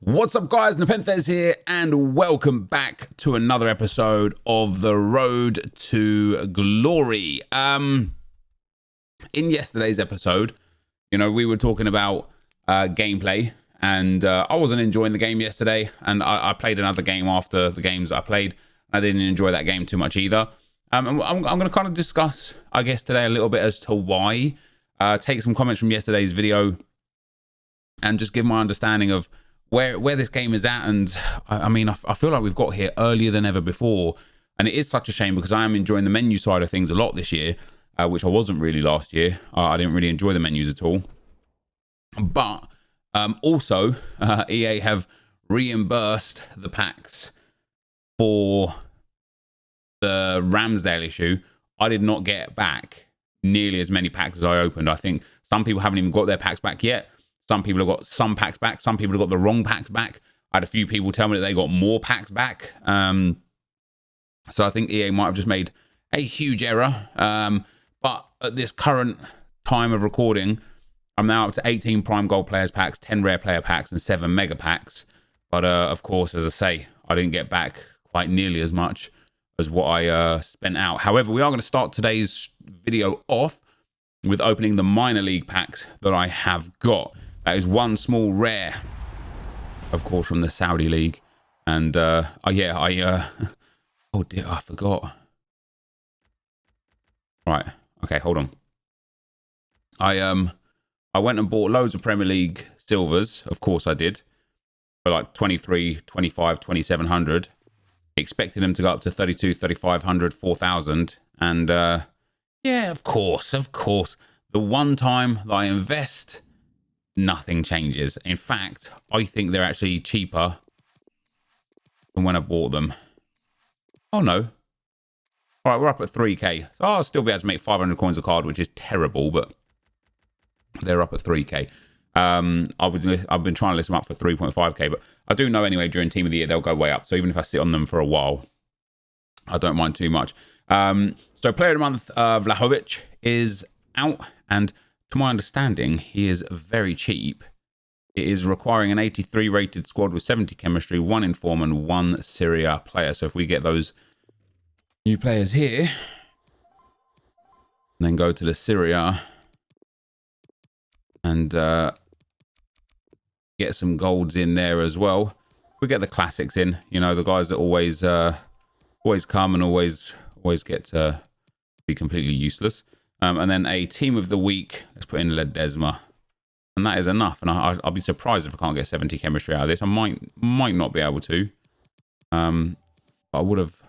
What's up, guys? NepentheZ here, and welcome back to another episode of The Road to Glory. In yesterday's episode, we were talking about gameplay, and I wasn't enjoying the game yesterday, and I played another game after the games I played. I didn't enjoy that game too much either. I'm going to kind of discuss, I guess, today a little bit as to why, take some comments from yesterday's video, and just give my understanding of where this game is at. And I feel like we've got here earlier than ever before, and it is such a shame because I am enjoying the menu side of things a lot this year, which I wasn't really last year. I didn't really enjoy the menus at all. But also EA have reimbursed the packs for the Ramsdale issue. I did not get back nearly as many packs as I opened. I think some people haven't even got their packs back yet. Some people have got some packs back. Some people have got the wrong packs back. I had a few people tell me that they got more packs back. So I think EA might have just made a huge error. But at this current time of recording, I'm now up to 18 Prime Gold Players packs, 10 Rare Player packs, and 7 Mega packs. But of course, as I say, I didn't get back quite nearly as much as what I spent out. However, we are going to start today's video off with opening the minor league packs that I have got. That is one small rare, of course, from the Saudi League. And, oh dear, I forgot. Right, okay, hold on. I went and bought loads of Premier League silvers. Of course I did. For like 23, 25, 2700. Expected them to go up to 32, 3500, 4000. And, yeah, of course. The one time that I invest, nothing changes. In fact, I think they're actually cheaper than when I bought them. Oh, no. All right, we're up at 3k. So I'll still be able to make 500 coins a card, which is terrible, but they're up at 3k. I've been trying to list them up for 3.5k, but I do know anyway during Team of the Year they'll go way up. So even if I sit on them for a while, I don't mind too much. So Player of the Month, Vlahovic is out, and to my understanding, he is very cheap. It is requiring an 83 rated squad with 70 chemistry, 1 inform, and 1 Syria player. So if we get those new players here, and then go to the Syria and get some golds in there as well. We get the classics in, the guys that always come and always get to be completely useless. And then a team of the week, let's put in Ledesma. And that is enough. And I'll be surprised if I can't get 70 chemistry out of this. I might not be able to. But I would have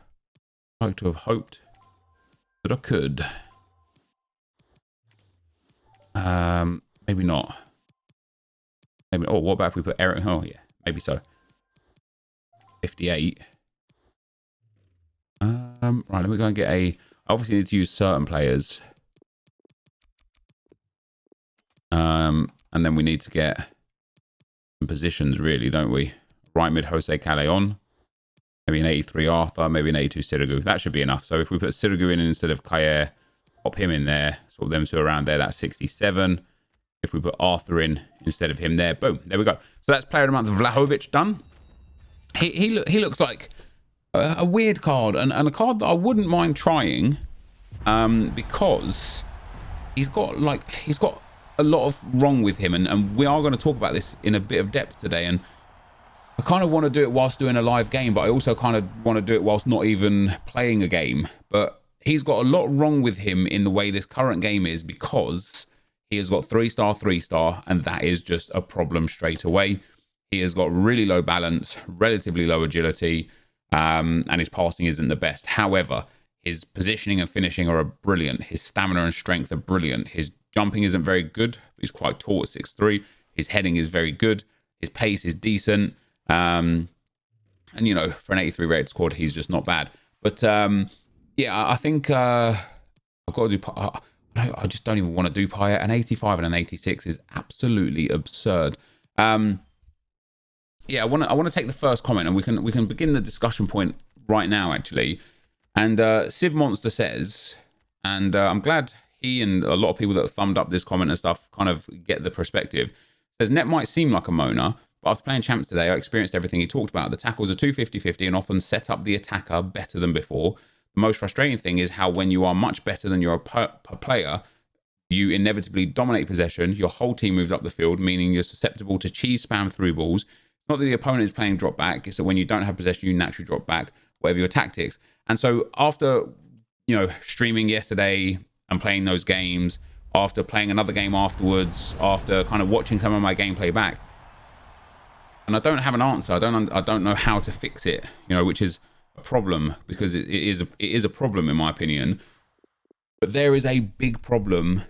liked to have hoped that I could. Maybe not. Maybe. Oh, what about if we put Eric? Oh, yeah, maybe so. 58. Right, let me go and get I obviously need to use certain players. And then we need to get some positions, really, don't we? Right mid, Jose Callejon. Maybe an 83 Arthur, maybe an 82 Sirigu. That should be enough. So if we put Sirigu in instead of Kayer, pop him in there, sort of them two around there, that's 67. If we put Arthur in instead of him there, boom, there we go. So that's Player of the Month, Vlahovic, done. He looks like a weird card, and a card that I wouldn't mind trying, because he's got a lot of wrong with him, and we are going to talk about this in a bit of depth today. And I kind of want to do it whilst doing a live game, but I also kind of want to do it whilst not even playing a game. But he's got a lot wrong with him in the way this current game is, because he has got 3-star, and that is just a problem straight away. He has got really low balance, relatively low agility, and his passing isn't the best. However, his positioning and finishing are brilliant. His stamina and strength are brilliant. His jumping isn't very good. He's quite tall at 6'3". His heading is very good. His pace is decent. And, for an 83 rated squad, he's just not bad. But, yeah, I think I've got to do... I just don't even want to do Payet. An 85 and an 86 is absolutely absurd. Yeah, I want to take the first comment, and we can begin the discussion point right now, actually. And Civ Monster says, and I'm glad he and a lot of people that have thumbed up this comment and stuff kind of get the perspective. Says, Net might seem like a moaner, But after playing champs today, I experienced everything he talked about. The tackles are 250-50 and often set up the attacker better than before. The most frustrating thing is how when you are much better than your player, you inevitably dominate possession. Your whole team moves up the field, meaning you're susceptible to cheese spam through balls. It's not that the opponent is playing drop back. It's that when you don't have possession, you naturally drop back, whatever your tactics. And so after, streaming yesterday and playing those games, after playing another game afterwards, after kind of watching some of my gameplay back, and I don't have an answer. I don't know how to fix it, which is a problem, because it is a problem in my opinion. But there is a big problem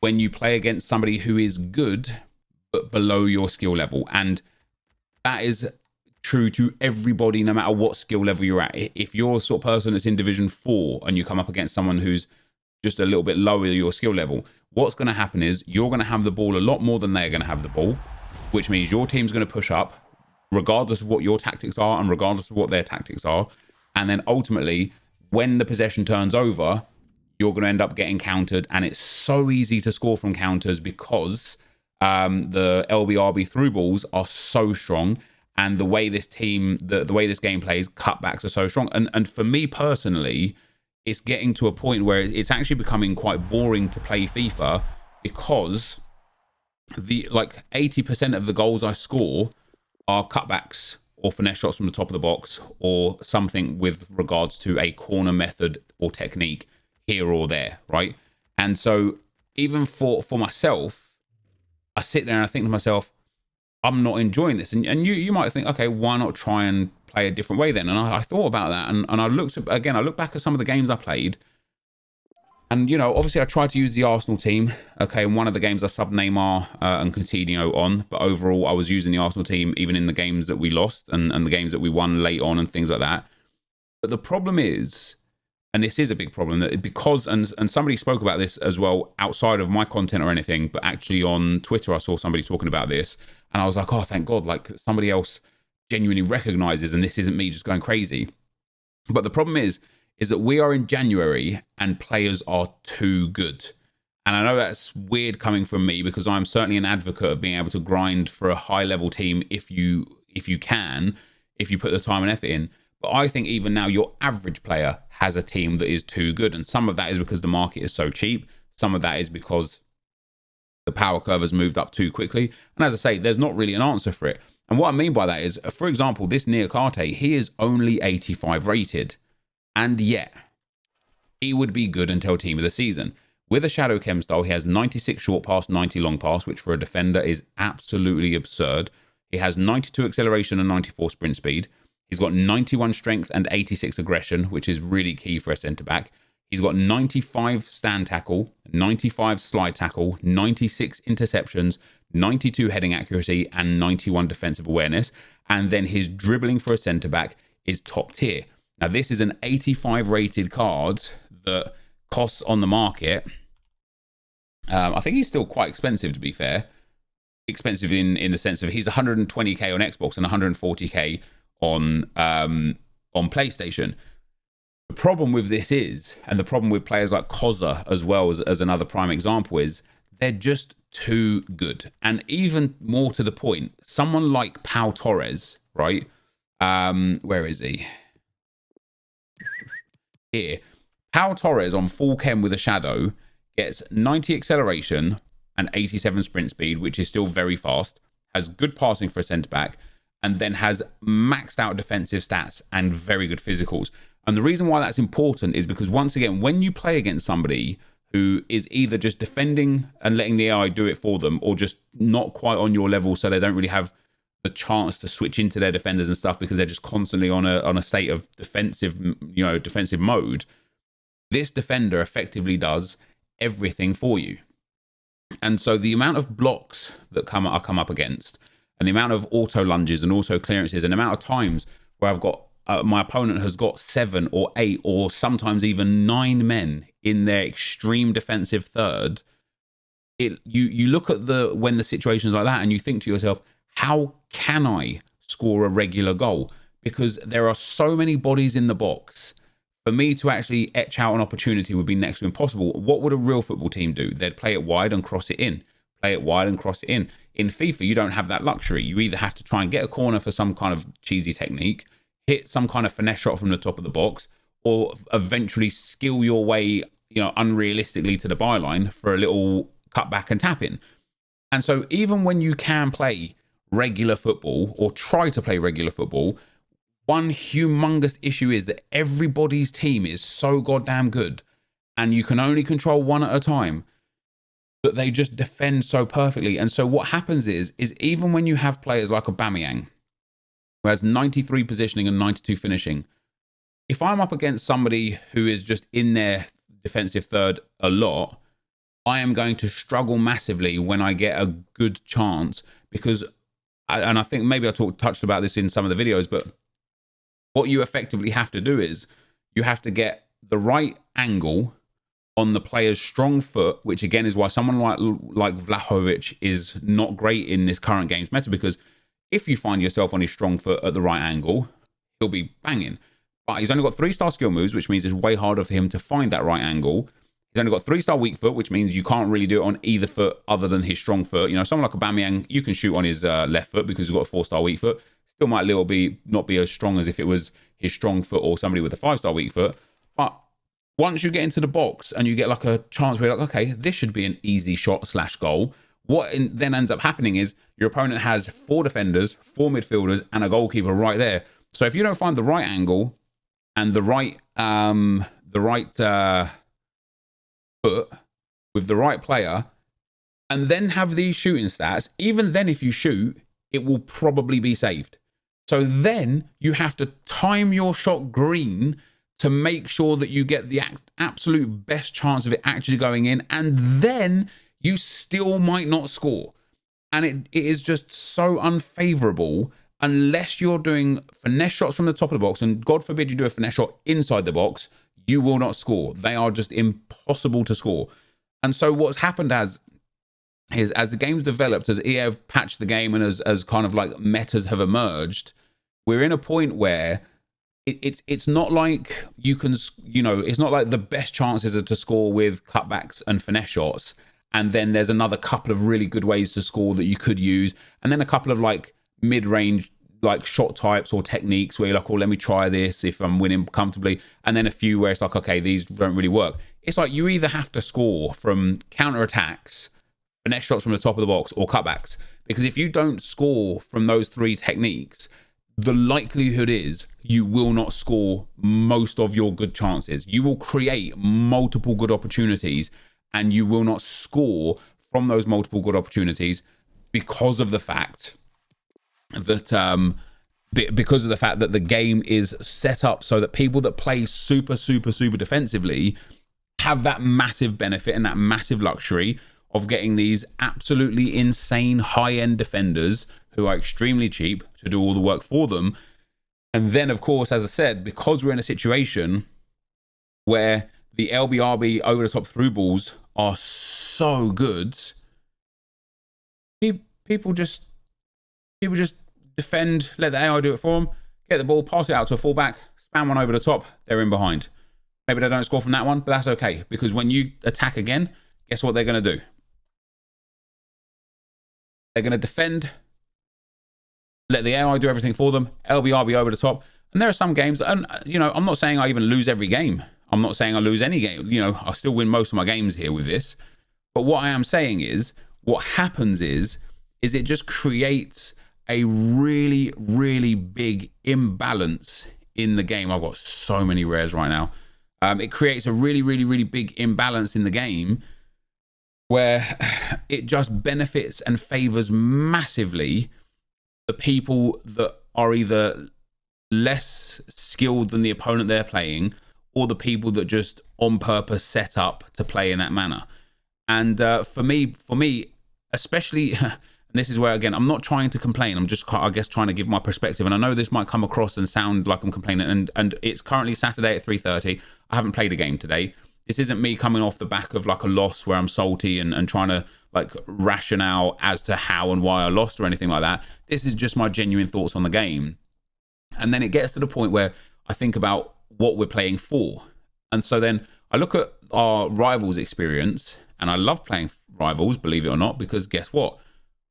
when you play against somebody who is good but below your skill level, and that is true to everybody, no matter what skill level you're at. If you're the sort of person that's in Division 4 and you come up against someone who's just a little bit lower your skill level, what's going to happen is you're going to have the ball a lot more than they're going to have the ball, which means your team's going to push up regardless of what your tactics are and regardless of what their tactics are. And then ultimately, when the possession turns over, you're going to end up getting countered. And it's so easy to score from counters because the LBRB through balls are so strong. And the way this team, the way this game plays, cutbacks are so strong. And for me personally, it's getting to a point where it's actually becoming quite boring to play FIFA, because 80% of the goals I score are cutbacks or finesse shots from the top of the box, or something with regards to a corner method or technique here or there, right? And so even for myself, I sit there and I think to myself, I'm not enjoying this. And you might think, okay, why not try and play a different way then? And I thought about that, and I looked back at some of the games I played, and obviously I tried to use the Arsenal team. Okay, in one of the games I subbed Neymar and Coutinho on, but overall I was using the Arsenal team even in the games that we lost and the games that we won late on and things like that. But the problem is, and this is a big problem, that because, and somebody spoke about this as well outside of my content or anything, but actually on Twitter I saw somebody talking about this, and I was like, oh, thank God, like somebody else genuinely recognizes, and this isn't me just going crazy. But the problem is that we are in January and players are too good. And I know that's weird coming from me, because I'm certainly an advocate of being able to grind for a high level team if you can, if you put the time and effort in. But I think even now your average player has a team that is too good. And some of that is because the market is so cheap. Some of that is because the power curve has moved up too quickly. And as I say, there's not really an answer for it. And what I mean by that is, for example, this Niakate, he is only 85 rated. And yet, he would be good until team of the season. With a Shadow Chem style, he has 96 short pass, 90 long pass, which for a defender is absolutely absurd. He has 92 acceleration and 94 sprint speed. He's got 91 strength and 86 aggression, which is really key for a centre-back. He's got 95 stand tackle, 95 slide tackle, 96 interceptions, 92 heading accuracy, and 91 defensive awareness. And then his dribbling for a centre-back is top tier. Now, this is an 85 rated card that costs on the market. I think he's still quite expensive, to be fair. Expensive in the sense of he's 120k on Xbox and 140k on PlayStation. The problem with this is, and the problem with players like Koza as well as another prime example, is they're just too good. And even more to the point, someone like Pau Torres, right? Where is he? Here. Pau Torres on full chem with a shadow gets 90 acceleration and 87 sprint speed, which is still very fast, has good passing for a centre-back, and then has maxed out defensive stats and very good physicals. And the reason why that's important is because, once again, when you play against somebody who is either just defending and letting the AI do it for them, or just not quite on your level, so they don't really have the chance to switch into their defenders and stuff because they're just constantly on a state of defensive mode, this defender effectively does everything for you. And so the amount of blocks that I come up against, and the amount of auto lunges and auto clearances, and the amount of times where I've got my opponent has got 7 or 8 or sometimes even 9 men in their extreme defensive third, you look at when the situation's like that and you think to yourself, how can I score a regular goal? Because there are so many bodies in the box. For me to actually etch out an opportunity would be next to impossible. What would a real football team do? They'd play it wide and cross it in. Play it wide and cross it in. in FIFA, you don't have that luxury. You either have to try and get a corner for some kind of cheesy technique, hit some kind of finesse shot from the top of the box, or eventually skill your way, unrealistically to the byline for a little cutback and tap in. And so even when you can play regular football or try to play regular football, one humongous issue is that everybody's team is so goddamn good and you can only control one at a time, but they just defend so perfectly. And so what happens is even when you have players like Aubameyang, who has 93 positioning and 92 finishing, if I'm up against somebody who is just in their defensive third a lot, I am going to struggle massively when I get a good chance, because, and I think maybe I touched about this in some of the videos, but what you effectively have to do is you have to get the right angle on the player's strong foot, which again is why someone like Vlahovic is not great in this current game's meta, because if you find yourself on his strong foot at the right angle, he'll be banging. But he's only got 3-star skill moves, which means it's way harder for him to find that right angle. He's only got 3-star weak foot, which means you can't really do it on either foot other than his strong foot. Someone like Aubameyang, you can shoot on his left foot because he's got a 4-star weak foot. Still might not be as strong as if it was his strong foot or somebody with a 5-star weak foot. But once you get into the box and you get like a chance where you're like, okay, this should be an easy shot / goal. What then ends up happening is your opponent has 4 defenders, 4 midfielders, and a goalkeeper right there. So if you don't find the right angle and the right foot with the right player, and then have these shooting stats, even then if you shoot, it will probably be saved. So then you have to time your shot green to make sure that you get the absolute best chance of it actually going in, and then you still might not score. And it is just so unfavorable unless you're doing finesse shots from the top of the box, and God forbid you do a finesse shot inside the box, you will not score. They are just impossible to score. And so what's happened as the game's developed, as EA have patched the game and as kind of like metas have emerged, we're in a point where it's not like you can, it's not like the best chances are to score with cutbacks and finesse shots, and then there's another couple of really good ways to score that you could use, and then a couple of like mid-range like shot types or techniques where you're like, oh, let me try this if I'm winning comfortably, and then a few where it's like, okay, these don't really work. It's like you either have to score from counter-attacks, finesse shots from the top of the box, or cutbacks, because if you don't score from those 3 techniques, the likelihood is you will not score most of your good chances. You will create multiple good opportunities and you will not score from those multiple good opportunities because of the fact that the game is set up so that people that play super defensively have that massive benefit and that massive luxury of getting these absolutely insane high-end defenders who are extremely cheap to do all the work for them. And then, of course, as I said, because we're in a situation where the LBRB over-the-top through balls are so good, people just defend, let the AI do it for them, get the ball, pass it out to a fullback, spam one over the top, they're in behind. Maybe they don't score from that one, but that's okay, because when you attack again, guess what they're going to do? They're going to defend, let the AI do everything for them, LBRB over the top. And there are some games, and I'm not saying I even lose every game. I'm not saying I lose any game. I still win most of my games here with this. But what I am saying is, what happens is it just creates a really, really big imbalance in the game. I've got so many rares right now. It creates a really, really, really big imbalance in the game where it just benefits and favors massively the people that are either less skilled than the opponent they're playing, or the people that just on purpose set up to play in that manner. And for me, especially, and this is where, again, I'm not trying to complain. I'm just, I guess, trying to give my perspective. And I know this might come across and sound like I'm complaining. And it's currently Saturday at 3:30. I haven't played a game today. This isn't me coming off the back of like a loss where I'm salty and trying to like rationale as to how and why I lost or anything like that. This is just my genuine thoughts on the game. And then it gets to the point where I think about what we're playing for. And so then I look at our Rivals experience, and I love playing Rivals, believe it or not, because guess what?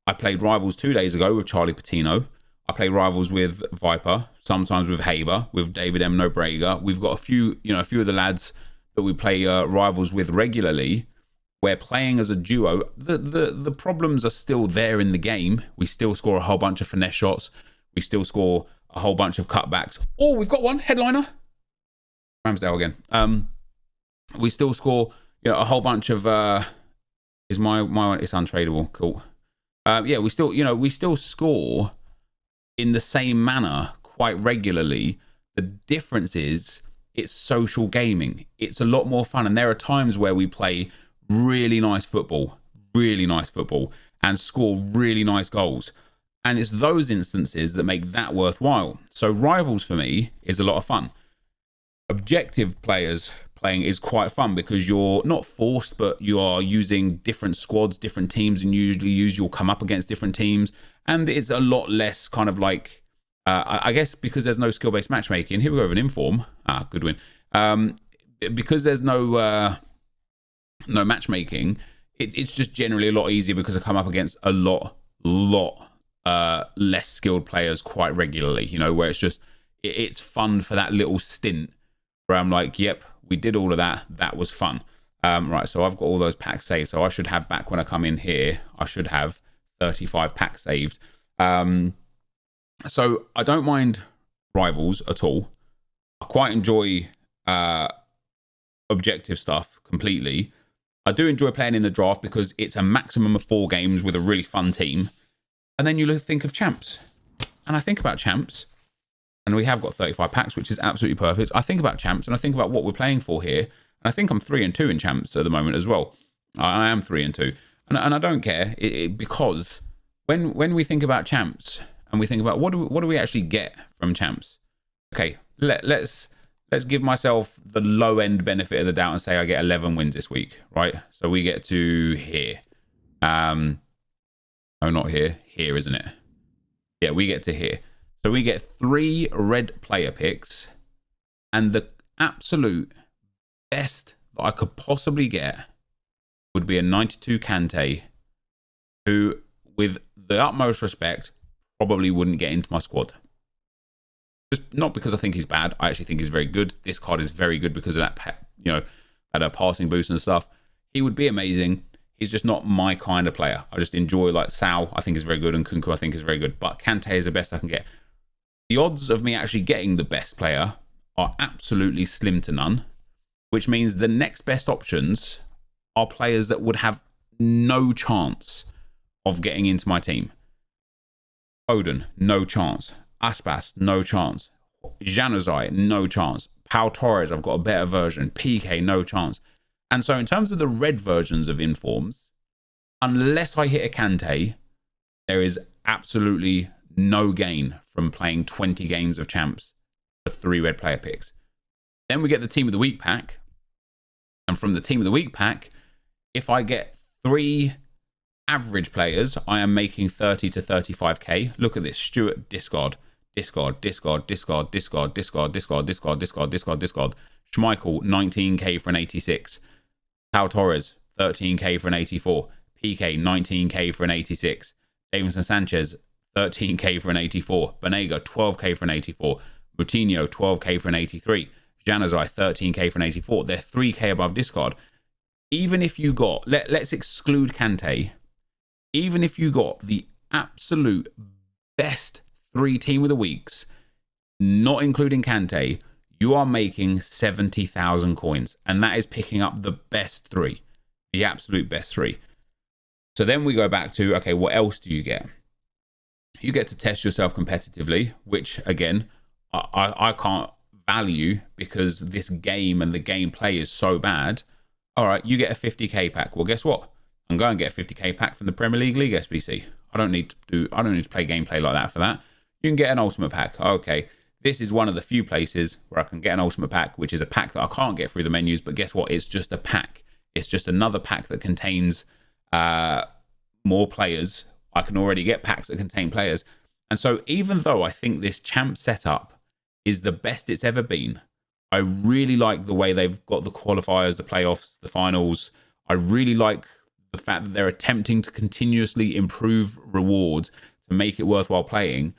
I played Rivals 2 days ago with Charlie Patino. I play Rivals with Viper, sometimes with Haber, with David M. Nobrega. We've got a few of the lads that we play Rivals with regularly. We're playing as a duo. The problems are still there in the game. We still score a whole bunch of finesse shots. We still score a whole bunch of cutbacks. Oh, we've got one headliner. Ramsdale again. We still score a whole bunch of. Is my one? It's untradeable. Cool. Yeah, we still score in the same manner quite regularly. The difference is it's social gaming. It's a lot more fun, and there are times where we play really nice football, and score really nice goals. And it's those instances that make that worthwhile. So Rivals for me is a lot of fun. Objective players playing is quite fun because you're not forced, but you are using different squads, different teams, and you'll come up against different teams. And it's a lot less kind of like, I guess because there's no skill-based matchmaking. Here we go with an inform. Good win. Because there's no matchmaking, it's just generally a lot easier because I come up against a lot less skilled players quite regularly, where it's fun for that little stint where I'm like, yep, we did all of that. That was fun. Right, so I've got all those packs saved. So I should have, back when I come in here, I should have 35 packs saved. So I don't mind Rivals at all. I quite enjoy objective stuff completely. I do enjoy playing in the draft because it's a maximum of 4 games with a really fun team. And then you think of champs. And I think about champs. And we have got 35 packs, which is absolutely perfect. I think about champs and I think about what we're playing for here. And I think I'm 3-2 in champs at the moment as well. I am 3-2. And I don't care because when we think about champs and we think about what do we actually get from champs? Okay, let's give myself the low end benefit of the doubt and say I get 11 wins this week, right? So we get to here. Oh, not here. Here, isn't it? Yeah, we get to here. So we get 3 red player picks, and the absolute best that I could possibly get would be a 92 Kante, who, with the utmost respect, probably wouldn't get into my squad. Just not because I think he's bad. I actually think he's very good. This card is very good because of that, that passing boost and stuff. He would be amazing. He's just not my kind of player. I just enjoy, like, Sal, I think is very good, and Kunku, I think is very good. But Kante is the best I can get. The odds of me actually getting the best player are absolutely slim to none, which means the next best options are players that would have no chance of getting into my team. Odin, no chance. Aspas, no chance. Januzaj, no chance. Pau Torres, I've got a better version. PK, no chance. And so in terms of the red versions of informs, unless I hit a Kante, there is absolutely no gain from playing 20 games of champs for 3 red player picks. Then we get the Team of the Week pack. And from the Team of the Week pack, if I get 3 average players, I am making 30 to 35k. Look at this. Stuart, discard. Schmeichel, 19k for an 86. Pau Torres, 13k for an 84. PK, 19k for an 86. Davinson Sanchez, 13k for an 84. Banega, 12k for an 84. Moutinho, 12k for an 83. Januzaj, 13k for an 84. They're 3k above discard. Even if you got, let's exclude Kante, even if you got the absolute best 3 Team of the Weeks, not including Kante, you are making 70,000 coins. And that is picking up the best 3, the absolute best 3. So then we go back to, okay, what else do you get? You get to test yourself competitively, which, again, I can't value because this game and the gameplay is so bad. All right, you get a 50k pack. Well, guess what? I'm going to get a 50k pack from the Premier League SBC. I don't need to play gameplay like that for that. You can get an ultimate pack. Okay, this is one of the few places where I can get an ultimate pack, which is a pack that I can't get through the menus, but guess what? It's just a pack. It's just another pack that contains more players. I can already get packs that contain players. And so even though I think this champ setup is the best it's ever been, I really like the way they've got the qualifiers, the playoffs, the finals. I really like the fact that they're attempting to continuously improve rewards to make it worthwhile playing,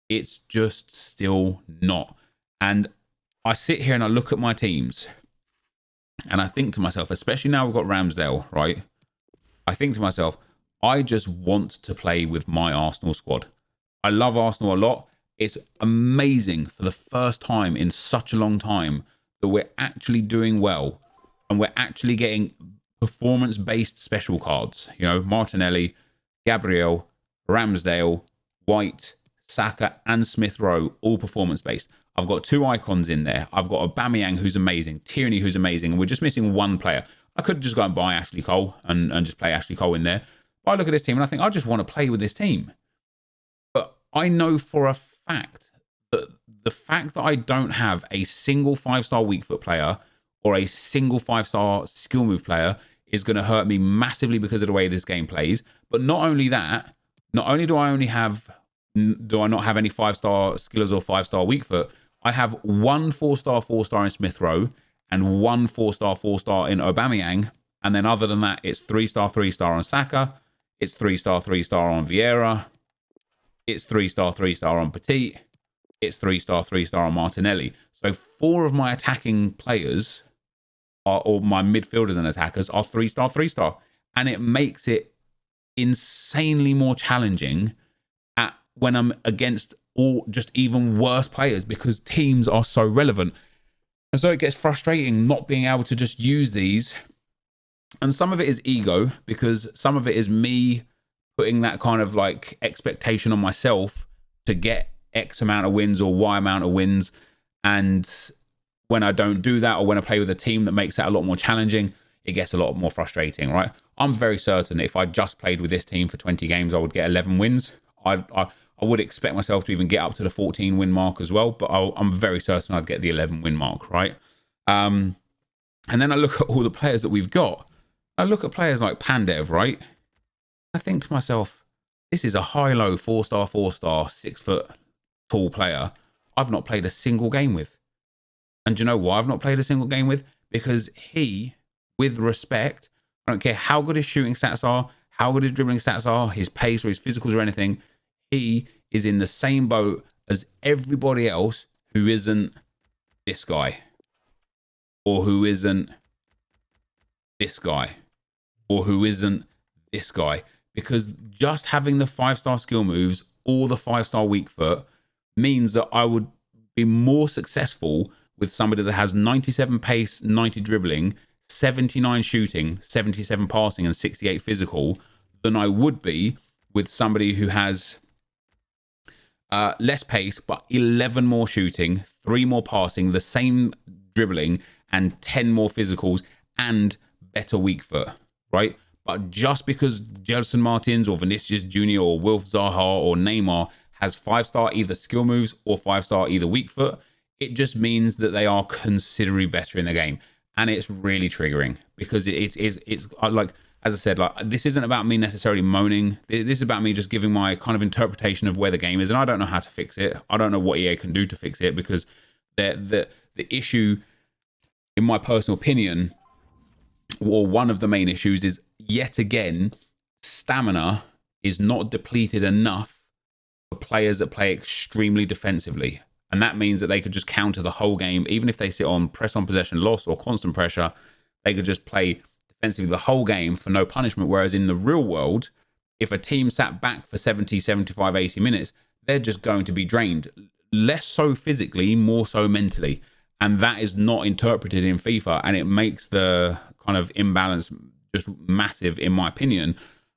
it's just still not. And I sit here and I look at my teams and I think to myself, especially now we've got Ramsdale, right? I think to myself, I just want to play with my Arsenal squad. I love Arsenal a lot. It's amazing for the first time in such a long time that we're actually doing well and we're actually getting performance-based special cards. You know, Martinelli, Gabriel, Ramsdale, White, Saka, and Smith Rowe, all performance-based. I've got 2 icons in there. I've got Aubameyang, who's amazing, Tierney, who's amazing, and we're just missing 1 player. I could just go and buy Ashley Cole and just play Ashley Cole in there. But I look at this team and I think, I just want to play with this team. But I know for a fact that the fact that I don't have a single 5-star weak foot player or a single 5-star skill move player is going to hurt me massively because of the way this game plays. But not only that, not only do I not have any 5-star skillers or 5-star weak foot, I have 1 4-star in Smith Rowe and 1 4-star in Aubameyang. And then other than that, it's 3-star on Saka. It's 3-star on Vieira. It's 3-star on Petit. It's 3-star on Martinelli. So 4 of my attacking players or my midfielders and attackers are 3-star. And it makes it insanely more challenging when I'm against all just even worse players because teams are so relevant. And so it gets frustrating not being able to just use these. And some of it is ego because some of it is me putting that kind of like expectation on myself to get X amount of wins or Y amount of wins. And when I don't do that, or when I play with a team that makes that a lot more challenging, it gets a lot more frustrating, right? I'm very certain if I just played with this team for 20 games, I would get 11 wins. I would expect myself to even get up to the 14 win mark as well, but I'm very certain I'd get the 11 win mark, right? And then I look at all the players that we've got. I look at players like Pandev, right? I think to myself, this is a high-low 4-star, 6 foot tall player I've not played a single game with. And do you know why I've not played a single game with? Because he, with respect, I don't care how good his shooting stats are, how good his dribbling stats are, his pace or his physicals or anything, he is in the same boat as everybody else who isn't this guy, or who isn't this guy, or who isn't this guy. Because just having the 5-star skill moves or the 5-star weak foot means that I would be more successful with somebody that has 97 pace, 90 dribbling, 79 shooting, 77 passing, and 68 physical than I would be with somebody who has less pace, but 11 more shooting, 3 more passing, the same dribbling, and 10 more physicals, and better weak foot, right? But just because Gelson Martins or Vinicius Jr. or Wilf Zaha or Neymar has 5-star either skill moves or 5-star either weak foot, it just means that they are considerably better in the game. And it's really triggering because it's like, as I said, like, this isn't about me necessarily moaning. This is about me just giving my kind of interpretation of where the game is. And I don't know how to fix it. I don't know what EA can do to fix it because the issue, in my personal opinion, or one of the main issues is, yet again, stamina is not depleted enough for players that play extremely defensively. And that means that they could just counter the whole game. Even if they sit on press on possession loss or constant pressure, they could just play defensively the whole game for no punishment. Whereas in the real world, if a team sat back for 70, 75, 80 minutes, they're just going to be drained. Less so physically, more so mentally. And that is not interpreted in FIFA. And it makes the kind of imbalance just massive, in my opinion.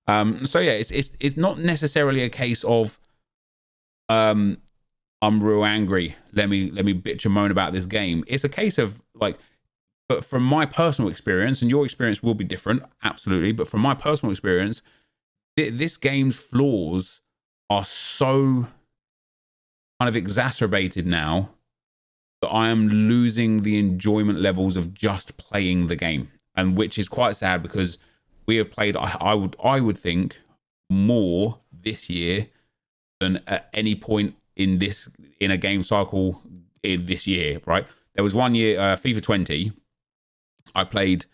So yeah, it's not necessarily a case of I'm real angry. Let me bitch and moan about this game. It's a case of like, but from my personal experience, and your experience will be different, absolutely. But from my personal experience, this game's flaws are so kind of exacerbated now that I am losing the enjoyment levels of just playing the game, and which is quite sad because we have played, I would think, more this year than at any point in a game cycle in this year, right? There was one year, FIFA 20, I played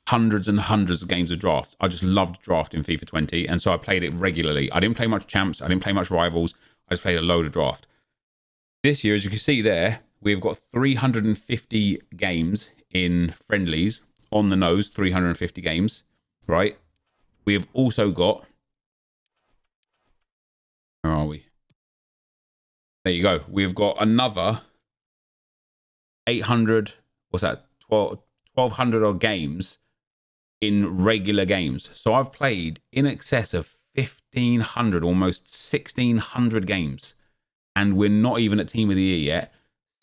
hundreds and hundreds of games of drafts. I just loved draft in FIFA 20, and so I played it regularly. I didn't play much champs. I didn't play much rivals. I just played a load of draft. This year, as you can see there, we've got 350 games in friendlies. On the nose, 350 games, right? We have also got... Where are we? There you go. We've got another 800... What's that? 1,200 odd games in regular games. So I've played in excess of 1,500, almost 1,600 games. And we're not even at Team of the Year yet.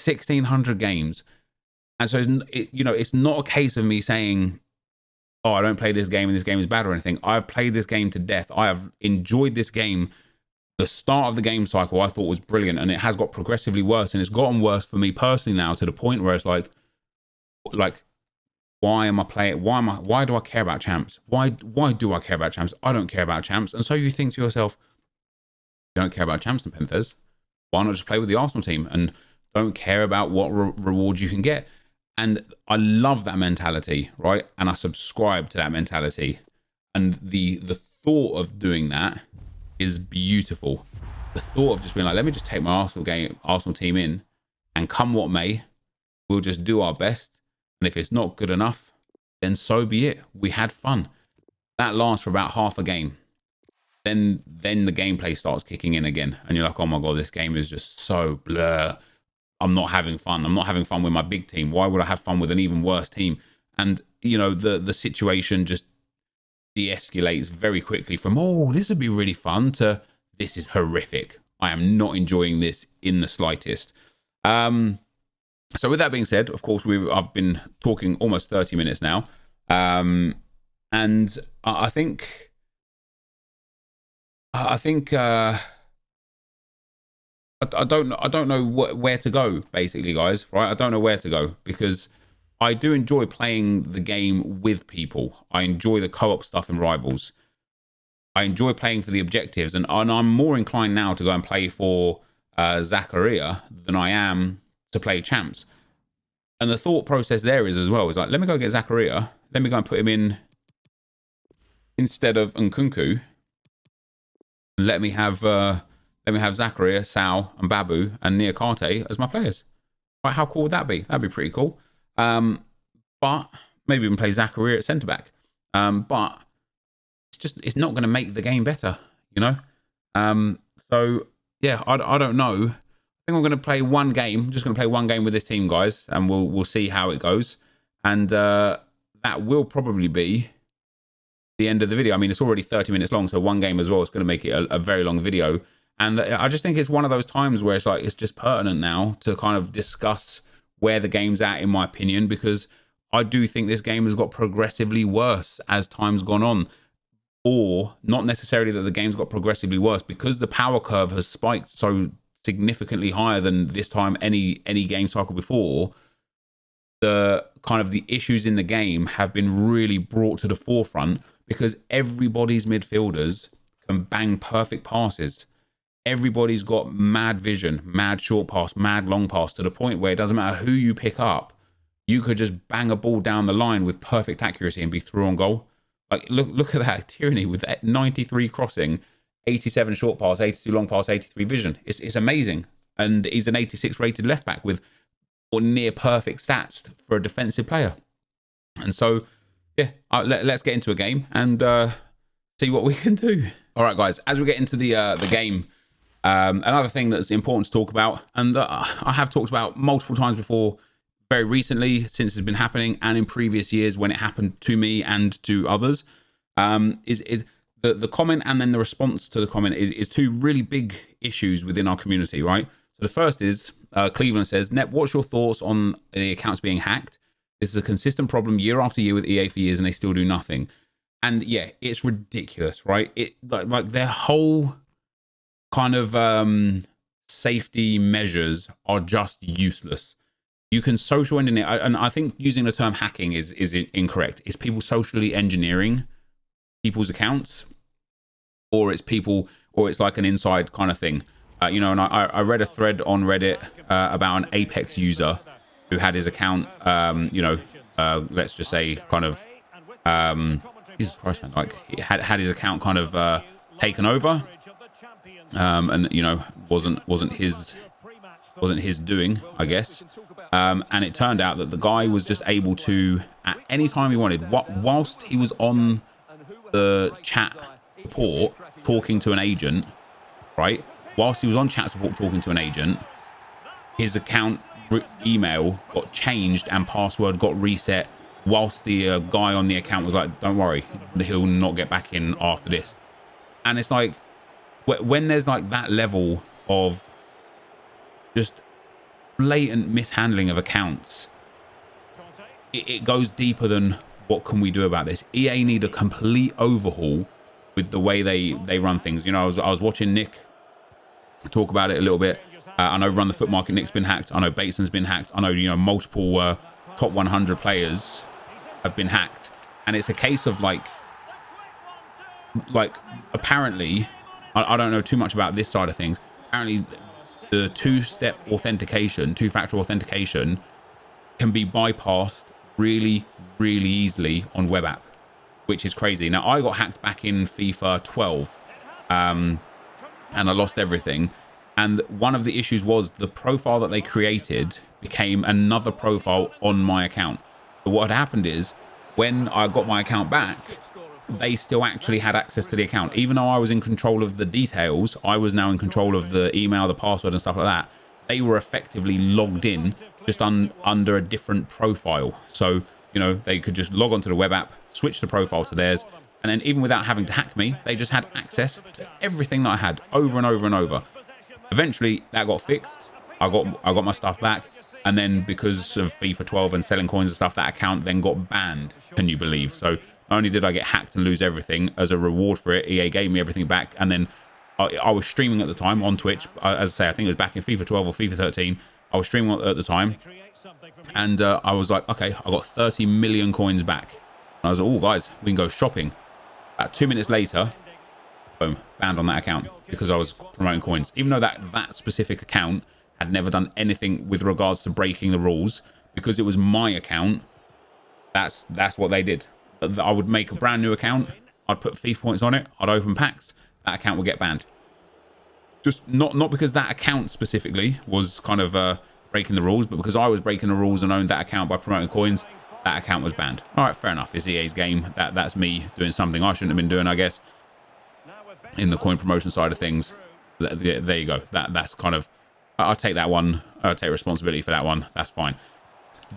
1,600 games. And so, it's not a case of me saying, oh, I don't play this game and this game is bad or anything. I've played this game to death. I have enjoyed this game. The start of the game cycle I thought was brilliant, and it has got progressively worse, and it's gotten worse for me personally now, to the point where it's like, why am I playing? Why do I care about champs? Why do I care about champs? I don't care about champs. And so you think to yourself, you don't care about champs, NepentheZ. Why not just play with the Arsenal team and don't care about what rewards you can get? And I love that mentality, right? And I subscribe to that mentality. And the thought of doing that is beautiful. The thought of just being like, let me just take my Arsenal team in, and come what may, we'll just do our best. And if it's not good enough, then so be it. We had fun. That lasts for about half a game. Then the gameplay starts kicking in again. And you're like, oh my God, this game is just so blur. I'm not having fun. I'm not having fun with my big team. Why would I have fun with an even worse team? And, the situation just de-escalates very quickly from, oh, this would be really fun, to this is horrific. I am not enjoying this in the slightest. So with that being said, of course, I've been talking almost 30 minutes now. And I think I don't know where to go, basically, guys, right? I don't know where to go, because I do enjoy playing the game with people. I enjoy the co-op stuff in Rivals. I enjoy playing for the objectives, and I'm more inclined now to go and play for Zakaria than I am to play champs. And the thought process there is like, let me go get Zakaria. Let me go and put him in instead of Nkunku. Let me have Zakaria, Sal, and Babu, and Niakate as my players. Right, how cool would that be? That'd be pretty cool. But maybe even play Zakaria at centre back. But it's not going to make the game better, So yeah, I don't know. I think I'm going to play one game. I'm just going to play one game with this team, guys, and we'll see how it goes. And that will probably be the end of the video. I mean, it's already 30 minutes long, so one game as well is going to make it a very long video. And I just think it's one of those times where it's like, it's just pertinent now to kind of discuss where the game's at, in my opinion, because I do think this game has got progressively worse as time's gone on. Or not necessarily that the game's got progressively worse, because the power curve has spiked so significantly higher than this time any game cycle before. The kind of the issues in the game have been really brought to the forefront, because everybody's midfielders can bang perfect passes. Everybody's got mad vision, mad short pass, mad long pass, to the point where it doesn't matter who you pick up, you could just bang a ball down the line with perfect accuracy and be through on goal. Like, look at that tyranny with 93 crossing, 87 short pass, 82 long pass, 83 vision. It's amazing. And he's an 86 rated left back with or near perfect stats for a defensive player. And so, yeah, let's get into a game and see what we can do. All right, guys, as we get into the game, another thing that's important to talk about, and I have talked about multiple times before, very recently, since it's been happening, and in previous years when it happened to me and to others, is the comment and then the response to the comment is two really big issues within our community, right? So the first is, Cleveland says, Nep, what's your thoughts on the accounts being hacked? This is a consistent problem year after year with EA for years, and they still do nothing. And yeah, it's ridiculous, right? It like their whole kind of safety measures are just useless. You can social engineer, and I think using the term hacking is incorrect. It's people socially engineering people's accounts, or it's like an inside kind of thing. And I read a thread on Reddit about an Apex user who had his account, let's just say kind of Jesus Christ, man, like he had his account kind of taken over, and you know wasn't his doing, I guess. And it turned out that the guy was just able to, at any time he wanted, whilst he was on the chat support talking to an agent, right? Whilst he was on chat support talking to an agent, his account email got changed and password got reset whilst the guy on the account was like, don't worry, he'll not get back in after this. And it's like, when there's like that level of just blatant mishandling of accounts, it goes deeper than what can we do about this. EA need a complete overhaul with the way they run things. You know, I was watching Nick talk about it a little bit. I know Run the Foot Market Nick's been hacked. I know Bateson's been hacked. I know, you know, multiple top 100 players have been hacked. And it's a case of like apparently, I don't know too much about this side of things. Apparently the two-factor authentication can be bypassed really easily on web app, which is crazy. Now, I got hacked back in FIFA 12, and I lost everything. And one of the issues was the profile that they created became another profile on my account. But what had happened is, when I got my account back, they still actually had access to the account. Even though I was in control of the details, I was now in control of the email, the password and stuff like that. They were effectively logged in just under a different profile. So, you know, they could just log onto the web app, switch the profile to theirs, and then even without having to hack me, they just had access to everything that I had over and over and over. Eventually, that got fixed. I got my stuff back. And then because of FIFA 12 and selling coins and stuff, that account then got banned, can you believe? So not only did I get hacked and lose everything, as a reward for it, EA gave me everything back. And then I was streaming at the time on Twitch. As I say, I think it was back in FIFA 12 or FIFA 13. I was streaming at the time. And I was like, okay, I got 30 million coins back. And I was like, oh, guys, we can go shopping. 2 minutes later, boom, banned on that account because I was promoting coins. Even though that specific account had never done anything with regards to breaking the rules, because it was my account, that's what they did. I would make a brand new account, I'd put FIFA points on it, I'd open packs, that account would get banned. Just not because that account specifically was kind of breaking the rules, but because I was breaking the rules and owned that account by promoting coins, that account was banned. All right, fair enough. It's EA's game. That's me doing something I shouldn't have been doing, I guess, in the coin promotion side of things. There you go. That's kind of, I'll take that one. I'll take responsibility for that one. That's fine.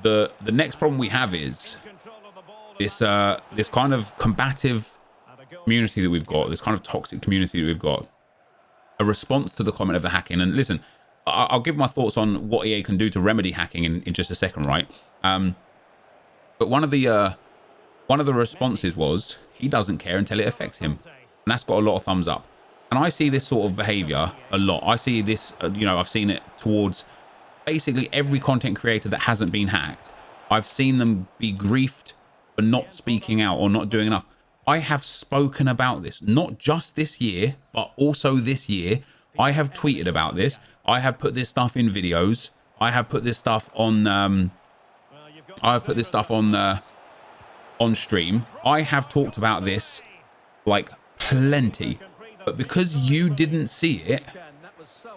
The next problem we have is this kind of combative community that we've got, this kind of toxic community that we've got. A response to the comment of the hacking. And listen, I'll give my thoughts on what EA can do to remedy hacking in just a second, right? But one of the responses was, he doesn't care until it affects him. And that's got a lot of thumbs up. And I see this sort of behavior a lot. I see this, you know, I've seen it towards basically every content creator that hasn't been hacked. I've seen them be griefed for not speaking out or not doing enough. I have spoken about this, not just this year, but also this year. I have tweeted about this. I have put this stuff in videos. I have put this stuff on, on stream. I have talked about this like plenty. But because you didn't see it,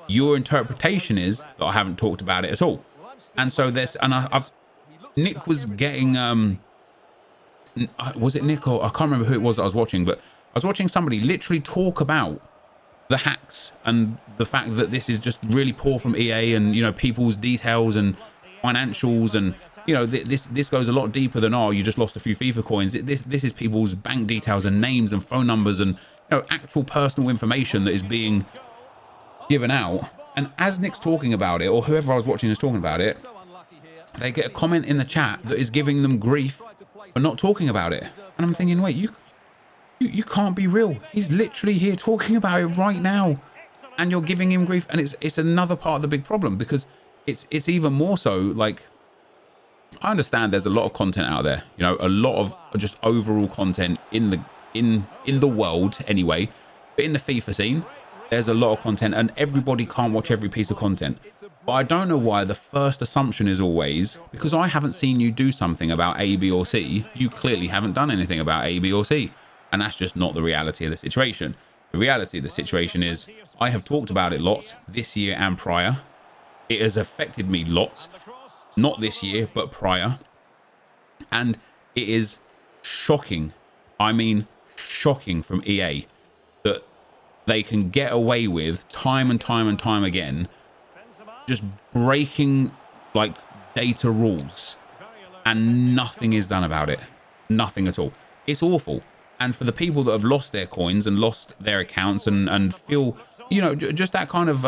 your interpretation is that I haven't talked about it at all. And so Nick was getting, was it Nick or I can't remember who it was that I was watching, but I was watching somebody literally talk about the hacks and the fact that this is just really poor from EA and, you know, people's details and financials and, you know, this goes a lot deeper than, oh, you just lost a few FIFA coins. This is people's bank details and names and phone numbers and, you know, actual personal information that is being given out. And as Nick's talking about it, or whoever I was watching is talking about it, they get a comment in the chat that is giving them grief for not talking about it. And I'm thinking, wait, you can't be real. He's literally here talking about it right now, and you're giving him grief. And it's another part of the big problem, because it's even more so like, I understand there's a lot of content out there, you know, a lot of just overall content in the world anyway, but in the FIFA scene, there's a lot of content and everybody can't watch every piece of content. But I don't know why the first assumption is always, because I haven't seen you do something about A, B, or C, you clearly haven't done anything about A, B, or C. And that's just not the reality of the situation. The reality of the situation is I have talked about it lots this year and prior. It has affected me lots, not this year, but prior. And it is shocking. I mean, shocking from EA that they can get away with time and time and time again just breaking like data rules, and nothing is done about it. Nothing at all. It's awful. And for the people that have lost their coins and lost their accounts and feel, you know, just that kind of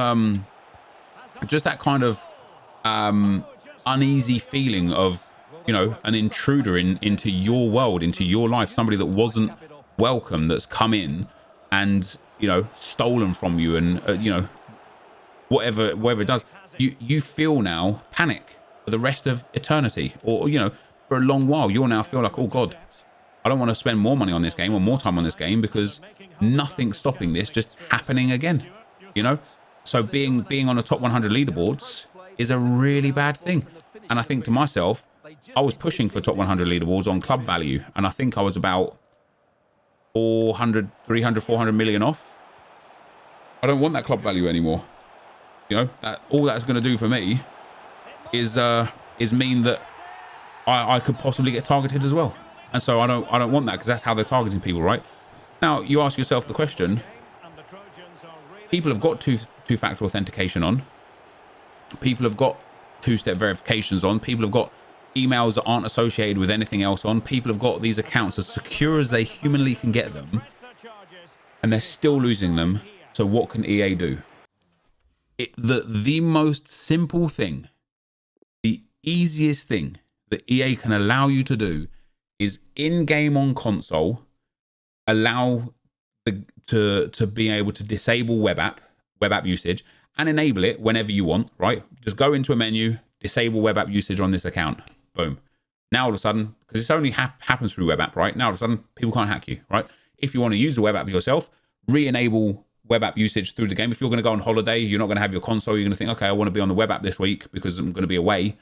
uneasy feeling of, you know, an intruder into your world, into your life, somebody that wasn't welcome, that's come in and, you know, stolen from you, and you know, whatever it does, you feel now panic for the rest of eternity, or, you know, for a long while you'll now feel like, oh God, I don't want to spend more money on this game or more time on this game, because nothing's stopping this just happening again, you know. So being on the top 100 leaderboards is a really bad thing. And I think to myself, I was pushing for top 100 leaderboards on club value, and I think I was about 400 million off. I don't want that club value anymore. You know, that all that's going to do for me is mean that I could possibly get targeted as well. And so I don't want that, because that's how they're targeting people, right? Now you ask yourself the question, people have got two-factor authentication on, people have got two-step verifications on, people have got emails that aren't associated with anything else on, people have got these accounts as secure as they humanly can get them, and they're still losing them. So what can EA do? The most simple thing, the easiest thing that EA can allow you to do is in-game on console, allow to be able to disable web app usage and enable it whenever you want, right? Just go into a menu, disable web app usage on this account. Boom. Now all of a sudden, because this only happens through web app, right? Now all of a sudden, people can't hack you, right? If you want to use the web app yourself, re-enable web app usage through the game. If you're going to go on holiday, you're not going to have your console, you're going to think, okay, I want to be on the web app this week because I'm going to be away.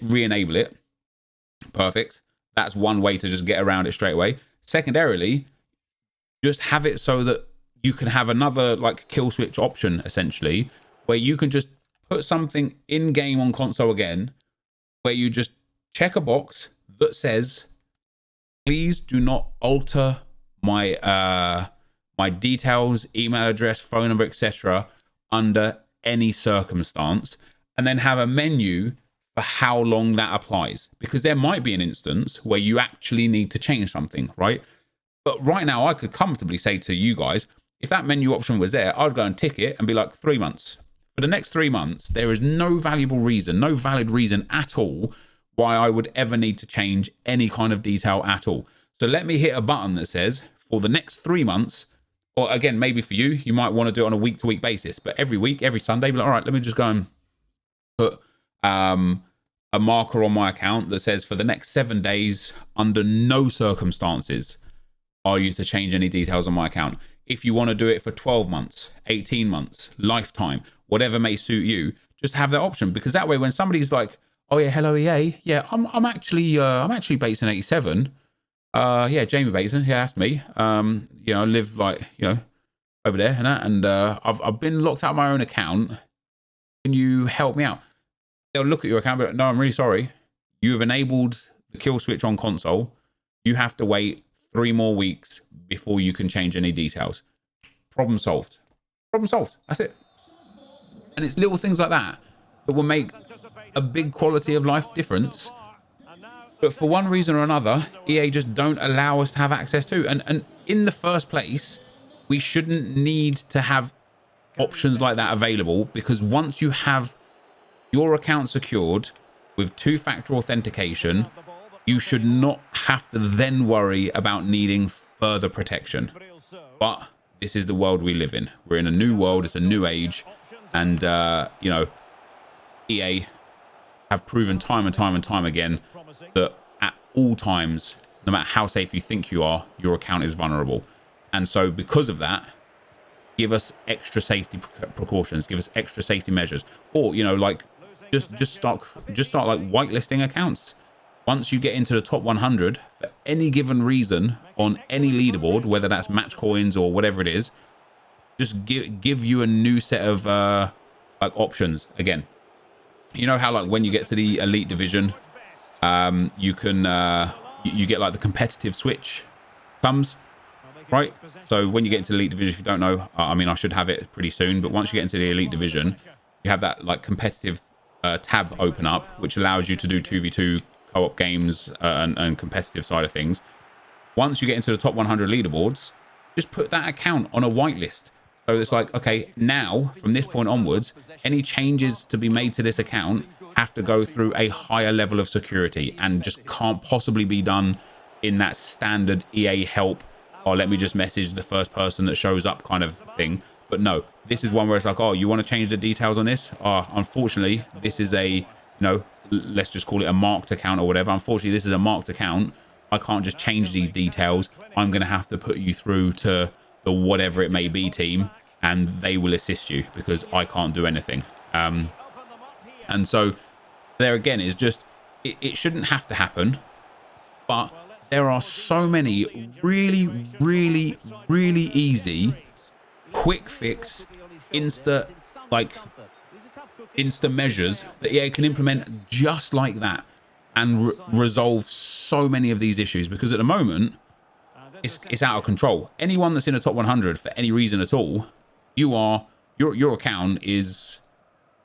Re-enable it. Perfect. That's one way to just get around it straight away. Secondarily, just have it so that you can have another like kill switch option, essentially, where you can just put something in game on console again, where you just check a box that says, please do not alter my my details, email address, phone number, etc. under any circumstance, and then have a menu for how long that applies, because there might be an instance where you actually need to change something, right? But right now I could comfortably say to you guys, if that menu option was there, I'd go and tick it and be like 3 months. For the next 3 months, there is no valuable reason, no valid reason at all why I would ever need to change any kind of detail at all. So let me hit a button that says for the next 3 months, or again, maybe for you, you might want to do it on a week-to-week basis, but every week, every Sunday, be like, all right, let me just go and put a marker on my account that says for the next 7 days, under no circumstances are you to change any details on my account. If you want to do it for 12 months, 18 months, lifetime, whatever may suit you, just have that option, because that way when somebody's like, oh yeah, hello EA, yeah, I'm actually based in 87. Yeah, Jamie Bateson, yeah, that's me. You know, I live like, you know, over there and that, and I've been locked out of my own account. Can you help me out? They'll look at your account, but no, I'm really sorry. You have enabled the kill switch on console. You have to wait 3 more weeks before you can change any details. Problem solved. Problem solved. That's it. And it's little things like that that will make a big quality of life difference. But for one reason or another, EA just don't allow us to have access to. And in the first place, we shouldn't need to have options like that available, because once you have your account secured with two-factor authentication, you should not have to then worry about needing further protection. But this is the world we live in. We're in a new world. It's a new age. And, you know, EA have proven time and time and time again that at all times, no matter how safe you think you are, your account is vulnerable. And so because of that, give us extra safety precautions, give us extra safety measures, or you know, like just start like whitelisting accounts. Once you get into the top 100 for any given reason on any leaderboard, whether that's match coins or whatever it is, just give you a new set of like options. Again, you know how like when you get to the elite division, you can you get like the competitive switch comes, right? So when you get into the elite division, if you don't know, I mean, I should have it pretty soon, but once you get into the elite division, you have that like competitive tab open up, which allows you to do 2v2 co-op games and competitive side of things. Once you get into the top 100 leaderboards, just put that account on a whitelist. So it's like, okay, now from this point onwards, any changes to be made to this account have to go through a higher level of security and just can't possibly be done in that standard EA help, or let me just message the first person that shows up kind of thing. But no, this is one where it's like, oh, you want to change the details on this? Unfortunately, this is a, you know, let's just call it a marked account or whatever. Unfortunately, this is a marked account. I can't just change these details. I'm going to have to put you through to the whatever it may be team, and they will assist you because I can't do anything. And so there again is just, it shouldn't have to happen, but there are so many really easy, quick fix, insta measures that EA can implement just like that and resolve so many of these issues, because at the moment it's out of control. Anyone that's in a top 100 for any reason at all, your account is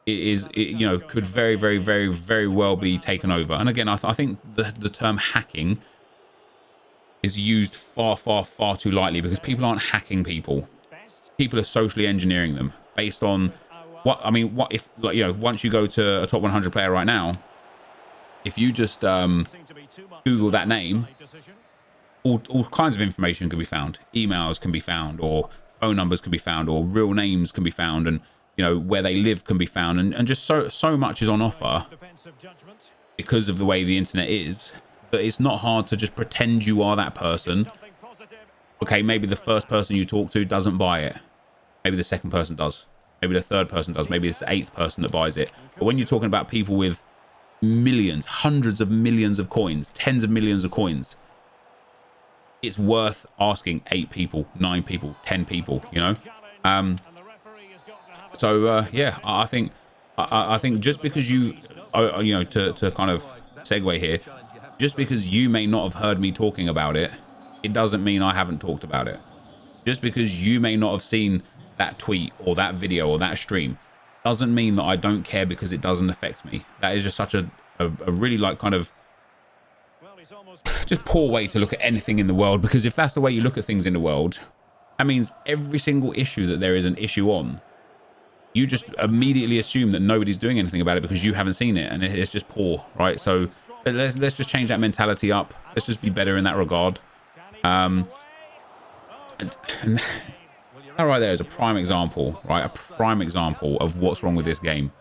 you know, could very well be taken over. And again, I think the term hacking is used far too lightly, because people aren't hacking people. People are socially engineering them based on what if, like, you know, once you go to a top 100 player right now, if you just Google that name, all kinds of information can be found. Emails can be found, or phone numbers can be found, or real names can be found, and you know, where they live can be found, and just so much is on offer because of the way the internet is, that it's not hard to just pretend you are that person. Okay, maybe the first person you talk to doesn't buy it, maybe the second person does, maybe the third person does, maybe it's the eighth person that buys it. But when you're talking about people with millions, hundreds of millions of coins, tens of millions of coins, it's worth asking 8 people, 9 people, 10 people, you know. So yeah, I think just because you know, to kind of segue here, just because you may not have heard me talking about it, it doesn't mean I haven't talked about it. Just because you may not have seen that tweet or that video or that stream doesn't mean that I don't care, because it doesn't affect me. That is just such a really, like, kind of just poor way to look at anything in the world, because if that's the way you look at things in the world, that means every single issue that there is an issue on, you just immediately assume that nobody's doing anything about it because you haven't seen it, and it's just poor, right? So let's just change that mentality up. Let's just be better in that regard. And that right there is a prime example, right? A prime example of what's wrong with this game.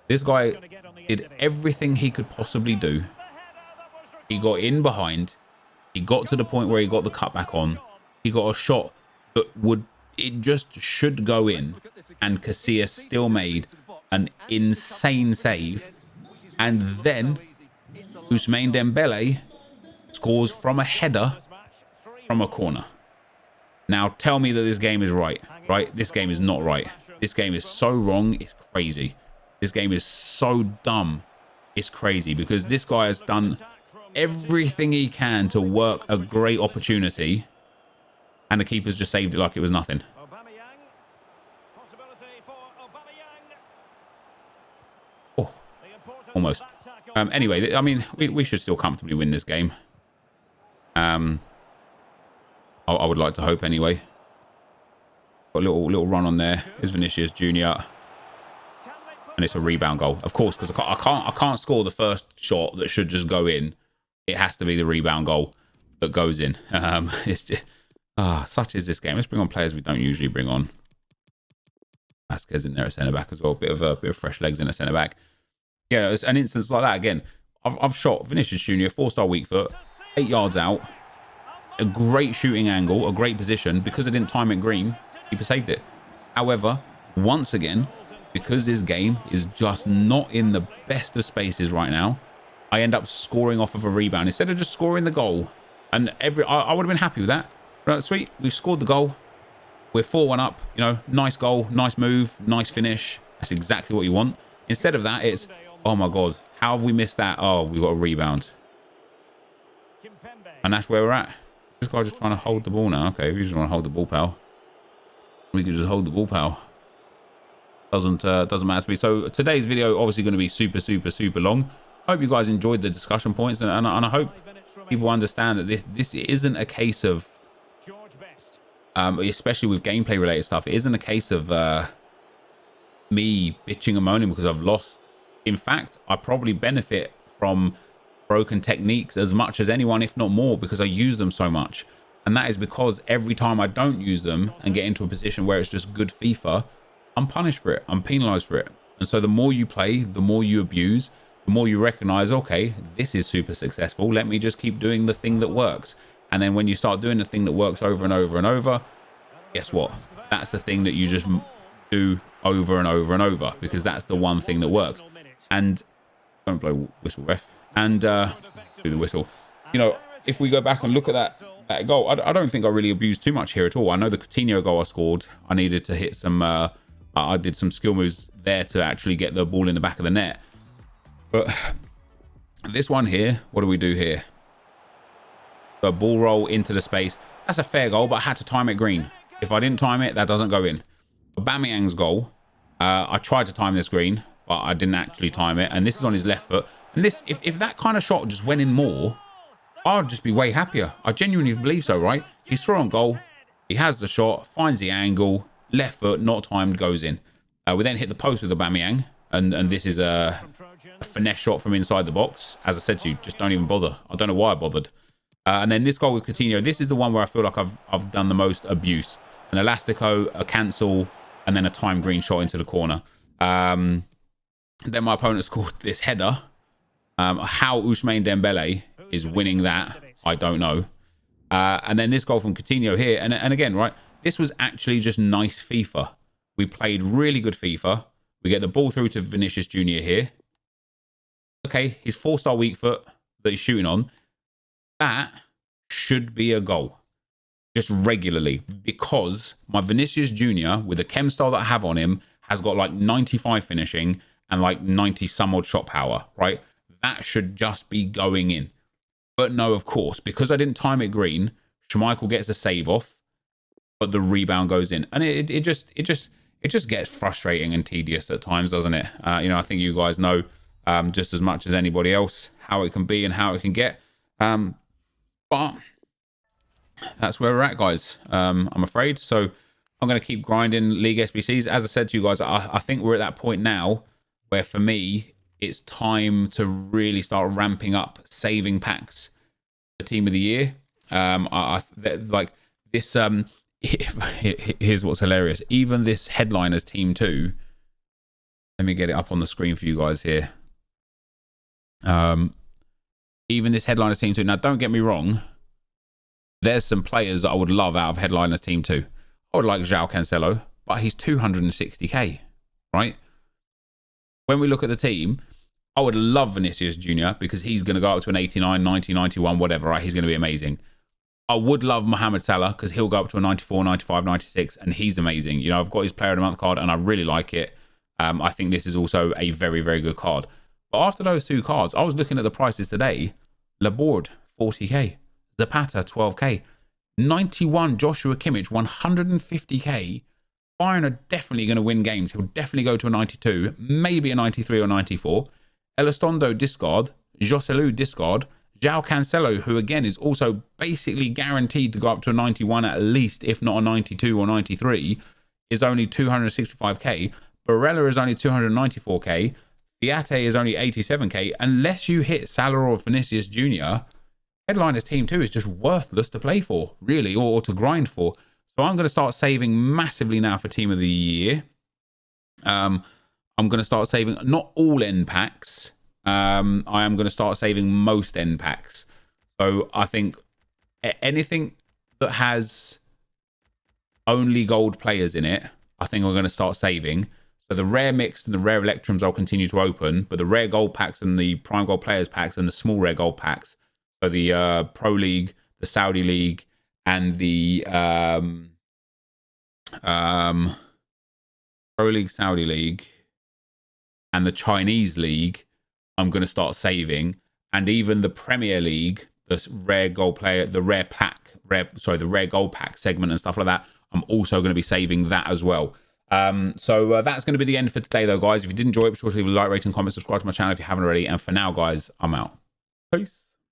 This guy did everything he could possibly do. He got in behind. He got to the point where he got the cutback on. He got a shot that it just should go in, and Casillas still made an insane save. And then Ousmane Dembele scores from a header from a corner. Now tell me that this game is right? This game is not right. This game is so wrong, it's crazy. This game is so dumb, it's crazy, because this guy has done everything he can to work a great opportunity, and the keeper's just saved it like it was nothing. Oh, almost. Anyway, I mean, we should still comfortably win this game. I would like to hope anyway. Got a little run on there. Here's Vinicius Jr. And it's a rebound goal, of course, because I can't score the first shot that should just go in. It has to be the rebound goal that goes in. It's just, such is this game. Let's bring on players we don't usually bring on. Vasquez in there at centre back as well. Bit of fresh legs in a centre back. Yeah, it's an instance like that again. I've shot Vinicius Jr. 4-star weak foot, 8 yards out, a great shooting angle, a great position. Because I didn't time it green, keeper saved it. However, once again, because this game is just not in the best of spaces right now, I end up scoring off of a rebound instead of just scoring the goal. And I would have been happy with that. Right, sweet, we've scored the goal. We're 4-1 up, you know, nice goal, nice move, nice finish. That's exactly what you want. Instead of that, it's, oh my God, how have we missed that? Oh, we've got a rebound. And that's where we're at. This guy just trying to hold the ball now. Okay, we just want to hold the ball, pal. We can just hold the ball, pal. Doesn't matter to me. So today's video obviously going to be super long. I hope you guys enjoyed the discussion points, and I hope people understand that this isn't a case of, especially with gameplay related stuff, it isn't a case of me bitching and moaning because I've lost. In fact, I probably benefit from broken techniques as much as anyone, if not more, because I use them so much. And that is because every time I don't use them and get into a position where it's just good FIFA, I'm punished for it. I'm penalized for it. And so the more you play, the more you abuse, the more you recognize, okay, this is super successful. Let me just keep doing the thing that works. And then when you start doing the thing that works over and over and over, guess what? That's the thing that you just do over and over and over, because that's the one thing that works. And don't blow whistle, ref. And do the whistle. You know, if we go back and look at that goal, I don't think I really abused too much here at all. I know the Coutinho goal I scored, I needed to hit some, I did some skill moves there to actually get the ball in the back of the net. But this one here, what do we do here? The ball roll into the space. That's a fair goal, but I had to time it green. If I didn't time it, that doesn't go in. Aubameyang's goal, I tried to time this green, but I didn't actually time it. And this is on his left foot. And this, if that kind of shot just went in more, I'd just be way happier. I genuinely believe so, right? He's through on goal. He has the shot, finds the angle, left foot, not timed, goes in. We then hit the post with Aubameyang. And this is a finesse shot from inside the box. As I said to you, just don't even bother. I don't know why I bothered. And then this goal with Coutinho, this is the one where I feel like I've done the most abuse. An elastico, a cancel, and then a time green shot into the corner. Then my opponent scored this header. How Ousmane Dembele is winning that, I don't know. And then this goal from Coutinho here. And again, right, this was actually just nice FIFA. We played really good FIFA. We get the ball through to Vinicius Jr. here. Okay, his 4-star weak foot that he's shooting on. That should be a goal. Just regularly. Because my Vinicius Jr., with the chem style that I have on him, has got like 95 finishing and like 90 some odd shot power, right? That should just be going in. But no, of course, because I didn't time it green, Schmeichel gets a save off, but the rebound goes in. And it just gets frustrating and tedious at times, doesn't it? You know, I think you guys know just as much as anybody else how it can be and how it can get. But that's where we're at, guys. I'm afraid. So I'm going to keep grinding League SBCs. As I said to you guys, I think we're at that point now where for me, it's time to really start ramping up saving packs for Team of the Year. Like this, here's what's hilarious. Even this headliners Team 2, let me get it up on the screen for you guys here. Even this headliners Team 2. Now, don't get me wrong. There's some players that I would love out of headliners Team 2. I would like João Cancelo, but he's 260k, right? When we look at the team, I would love Vinicius Jr. because he's going to go up to an 89, 90, 91, whatever, right? He's going to be amazing. I would love Mohamed Salah because he'll go up to a 94, 95, 96, and he's amazing. You know, I've got his Player of the Month card and I really like it. I think this is also a very, very good card. But after those two cards, I was looking at the prices today. Laborde, 40k. Zapata, 12k. 91 Joshua Kimmich, 150k. Bayern are definitely going to win games. He'll definitely go to a 92, maybe a 93 or 94. Elizondo discard, Joselu discard, João Cancelo, who again is also basically guaranteed to go up to a 91 at least, if not a 92 or 93, is only 265k. Barella is only 294k. Fiate is only 87k. Unless you hit Salah or Vinicius Jr., headliners Team 2 is just worthless to play for, really, or to grind for. So I'm going to start saving massively now for Team of the Year. I'm going to start saving not all end packs. I am going to start saving most end packs. So I think anything that has only gold players in it, I think I'm going to start saving. So the rare mixed and the rare electrums I'll continue to open, but the rare gold packs and the prime gold players packs and the small rare gold packs, so the Pro League, the Saudi League, and the Pro League, Saudi League, and the Chinese League, I'm going to start saving. And even the Premier League, the rare gold player, the rare gold pack segment and stuff like that, I'm also going to be saving that as well. So that's going to be the end for today, though, guys. If you did enjoy it, be sure to leave a like, rating, comment, subscribe to my channel if you haven't already. And for now, guys, I'm out. Peace.